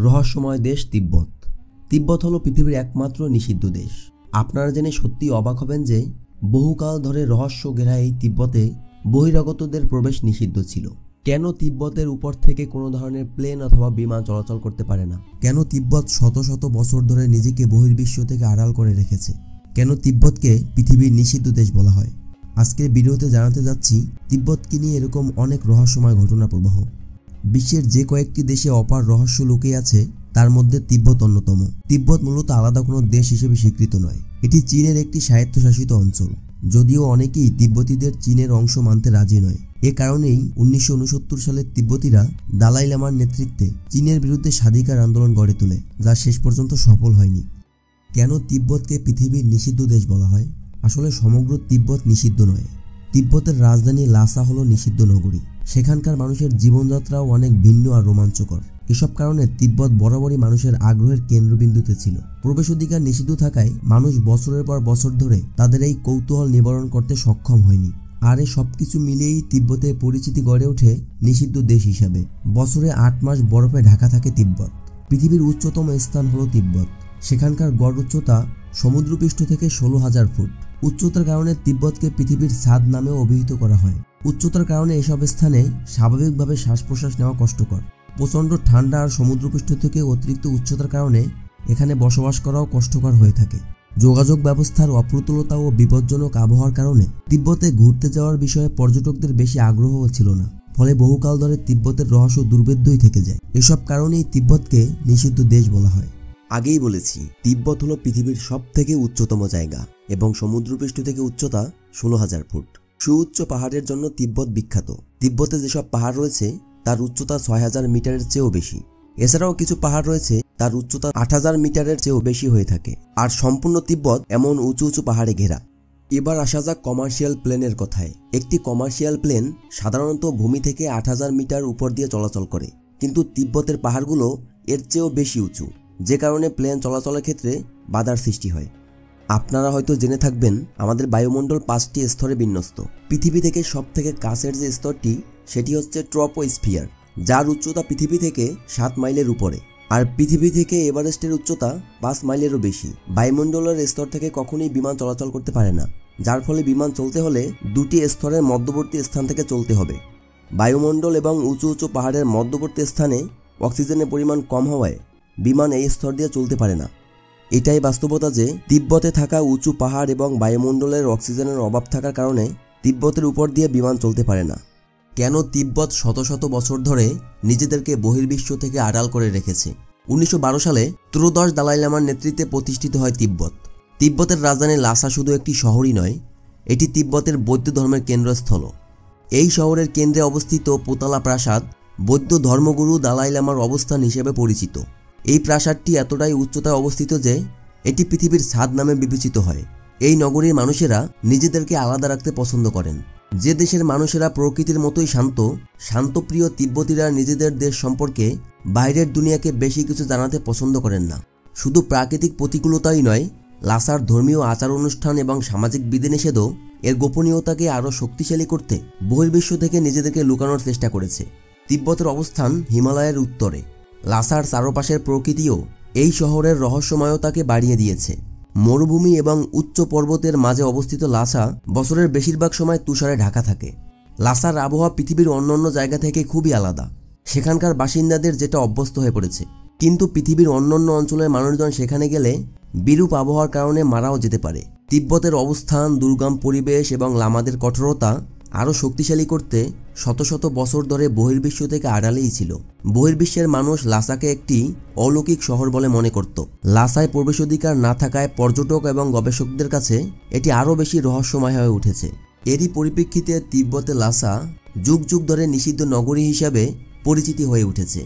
রহস্যময় দেশ তিব্বত। তিব্বত হলো পৃথিবীর একমাত্র নিষিদ্ধ দেশ। আপনারা জেনে সত্যি অবাক হবেন যে বহুকাল ধরে রহস্য ঘেরা এই তিব্বতে বহিরাগতদের প্রবেশ নিষিদ্ধ ছিল। কেন তিব্বতের উপর থেকে কোনো ধরনের প্লেন অথবা বিমান চলাচল করতে পারে না? কেন তিব্বত শত শত বছর ধরে নিজেকে বহির্বিশ্ব থেকে আড়াল করে রেখেছে? কেন তিব্বতকে পৃথিবীর নিষিদ্ধ দেশ বলা হয়? আজকের ভিডিওতে জানাতে যাচ্ছি তিব্বতকে নিয়ে এরকম অনেক রহস্যময় ঘটনা প্রবাহ। বিশ্বের যে কয়েকটি দেশে অপার রহস্য লুকিয়ে আছে তার মধ্যে তিব্বত অন্যতম। তিব্বত মূলত আলাদা কোনো দেশ হিসেবে স্বীকৃত নয়, এটি চীনের একটি স্বায়ত্তশাসিত অঞ্চল। যদিও অনেকেই তিব্বতীদের চীনের অংশ মানতে রাজি নয়। এ কারণেই 1969 সালে তিব্বতীরা দালাই লামার নেতৃত্বে চীনের বিরুদ্ধে স্বাধিকার আন্দোলন গড়ে তোলে, যা শেষ পর্যন্ত সফল হয়নি। কেন তিব্বতকে পৃথিবীর নিষিদ্ধ দেশ বলা হয়? আসলে সমগ্র তিব্বত নিষিদ্ধ নয়। তিব্বতের রাজধানী লাসা হলো নিষিদ্ধ নগরী। সেখানকার মানুষের জীবনযাত্রাও অনেক ভিন্ন আর রোমাঞ্চকর। এসব কারণে তিব্বত বরাবরই মানুষের আগ্রহের কেন্দ্রবিন্দুতে ছিল। প্রবেশ অধিকার নিষিদ্ধ থাকায় মানুষ বছরের পর বছর ধরে তাদের এই কৌতূহল নিবারণ করতে সক্ষম হয়নি। আর এই সবকিছু মিলিয়েই তিব্বতের পরিচিতি গড়ে ওঠে নিষিদ্ধ দেশ হিসাবে। বছরে 8 মাস বরফে ঢাকা থাকে তিব্বত। পৃথিবীর উচ্চতম স্থান হলো তিব্বত। সেখানকার গড় উচ্চতা সমুদ্রপৃষ্ঠ থেকে 16,000 ফুট। উচ্চতার কারণে তিব্বতকে পৃথিবীর ছাদ নামেও অভিহিত করা হয়। উচ্চতার কারণে এসব স্থানে স্বাভাবিকভাবে শ্বাস প্রশ্বাস নেওয়া কষ্টকর। প্রচণ্ড ঠান্ডা আর সমুদ্রপৃষ্ঠ থেকে অতিরিক্ত উচ্চতার কারণে এখানে বসবাস করাও কষ্টকর হয়ে থাকে। যোগাযোগ ব্যবস্থার অপ্রতুলতা ও বিপজ্জনক আবহাওয়ার কারণে তিব্বতে ঘুরতে যাওয়ার বিষয়ে পর্যটকদের বেশি আগ্রহও ছিল না। ফলে বহুকাল ধরে তিব্বতের রহস্য দুর্ভেদ্যই থেকে যায়। এসব কারণেই তিব্বতকে নিষিদ্ধ দেশ বলা হয়। আগেই বলেছি, তিব্বত হলো পৃথিবীর সব থেকে উচ্চতম জায়গা এবং সমুদ্রপৃষ্ঠ থেকে উচ্চতা 16,000 ফুট। সুউচ্চ পাহাড়ের জন্য তিব্বত বিখ্যাত। তিব্বতে যেসব পাহাড় রয়েছে তার উচ্চতা 6,000 মিটারের চেয়েও বেশি। এছাড়াও কিছু পাহাড় রয়েছে তার উচ্চতা 8,000 মিটারের চেয়েও বেশি হয়ে থাকে। আর সম্পূর্ণ তিব্বত এমন উঁচু উঁচু পাহাড়ে ঘেরা। এবার আসা যাক কমার্শিয়াল প্লেনের কথায়। একটি কমার্শিয়াল প্লেন সাধারণত ভূমি থেকে 8,000 মিটার উপর দিয়ে চলাচল করে, কিন্তু তিব্বতের পাহাড়গুলো এর চেয়েও বেশি উঁচু, যে কারণে প্লেন চলাচলের ক্ষেত্রে বাধার সৃষ্টি হয়। আপনারা হয়তো জেনে থাকবেন আমাদের বায়ুমণ্ডল 5টি স্তরে বিন্যস্ত। পৃথিবী থেকে সব থেকে কাছের যে স্তরটি সেটি হচ্ছে ট্রপোস্ফিয়ার, যার উচ্চতা পৃথিবী থেকে 7 মাইলের উপরে। আর পৃথিবী থেকে এভারেস্টের উচ্চতা 5 মাইলেরও বেশি। বায়ুমণ্ডলের স্তর থেকে কখনোই বিমান চলাচল করতে পারে না, যার ফলে বিমান চলতে হলে 2টি স্তরের মধ্যবর্তী স্থান থেকে চলতে হবে। বায়ুমণ্ডল এবং উঁচু উঁচু পাহাড়ের মধ্যবর্তী স্থানে অক্সিজেনের পরিমাণ কম হওয়ায় বিমান এই স্তর দিয়ে চলতে পারে না। এটাই বাস্তবতা যে তিব্বতে থাকা উঁচু পাহাড় এবং বায়ুমণ্ডলের অক্সিজেনের অভাব থাকার কারণে তিব্বতের উপর দিয়ে বিমান চলতে পারে না। কেন তিব্বত শত শত বছর ধরে নিজেদেরকে বহির্বিশ্ব থেকে আড়াল করে রেখেছে? 1912 সালে ত্রয়োদশ দালাই লামার নেতৃত্বে প্রতিষ্ঠিত হয় তিব্বত। তিব্বতের রাজধানী লাসা শুধু একটি শহরই নয়, এটি তিব্বতের বৌদ্ধ ধর্মের কেন্দ্রস্থল। এই শহরের কেন্দ্রে অবস্থিত পোতালা প্রাসাদ বৌদ্ধ ধর্মগুরু দালাই লামার অবস্থান হিসেবে পরিচিত। এই প্রাসাদটি এতটাই উচ্চতায় অবস্থিত যে এটি পৃথিবীর ছাদ নামে বিবেচিত হয়। এই নগরীর মানুষেরা নিজেদেরকে আলাদা রাখতে পছন্দ করেন। যে দেশের মানুষেরা প্রকৃতির মতোই শান্তপ্রিয় তিব্বতীরা নিজেদের দেশ সম্পর্কে বাইরের দুনিয়াকে বেশি কিছু জানাতে পছন্দ করেন না। শুধু প্রাকৃতিক প্রতিকূলতাই নয়, লাসার ধর্মীয় আচার অনুষ্ঠান এবং সামাজিক বিধিনিষেধও এর গোপনীয়তাকে আরও শক্তিশালী করতে বহির্বিশ্ব থেকে নিজেদেরকে লুকানোর চেষ্টা করেছে। তিব্বতের অবস্থান হিমালয়ের উত্তরে। লাসার চারপাশের প্রকৃতিও এই শহরের রহস্যময়তাকে বাড়িয়ে দিয়েছে। মরুভূমি এবং উচ্চ পর্বতের মাঝে অবস্থিত লাসা বছরের বেশিরভাগ সময় তুষারে ঢাকা থাকে। লাসার আবহাওয়া পৃথিবীর অন্যান্য জায়গা থেকে খুবই আলাদা। সেখানকার বাসিন্দাদের যেটা অভ্যস্ত হয়ে পড়েছে, কিন্তু পৃথিবীর অন্যান্য অঞ্চলের মানুষজন সেখানে গেলে বিরূপ আবহাওয়ার কারণে মারাও যেতে পারে। তিব্বতের অবস্থান, দুর্গম পরিবেশ এবং লামাদের কঠোরতা আরও শক্তিশালী করতে শত শত বছর ধরে বহির্বিশ্ব থেকে আড়ালেই ছিল। বহির্বিশ্বের মানুষ লাসাকে একটি অলৌকিক শহর বলে মনে করত। লাসায় প্রবেশাধিকার না থাকায় পর্যটক এবং গবেষকদের কাছে এটি আরও বেশি রহস্যময় হয়ে উঠেছে। এরই পরিপ্রেক্ষিতে তিব্বতে লাসা যুগ যুগ ধরে নিষিদ্ধ নগরী হিসাবে পরিচিতি হয়ে উঠেছে।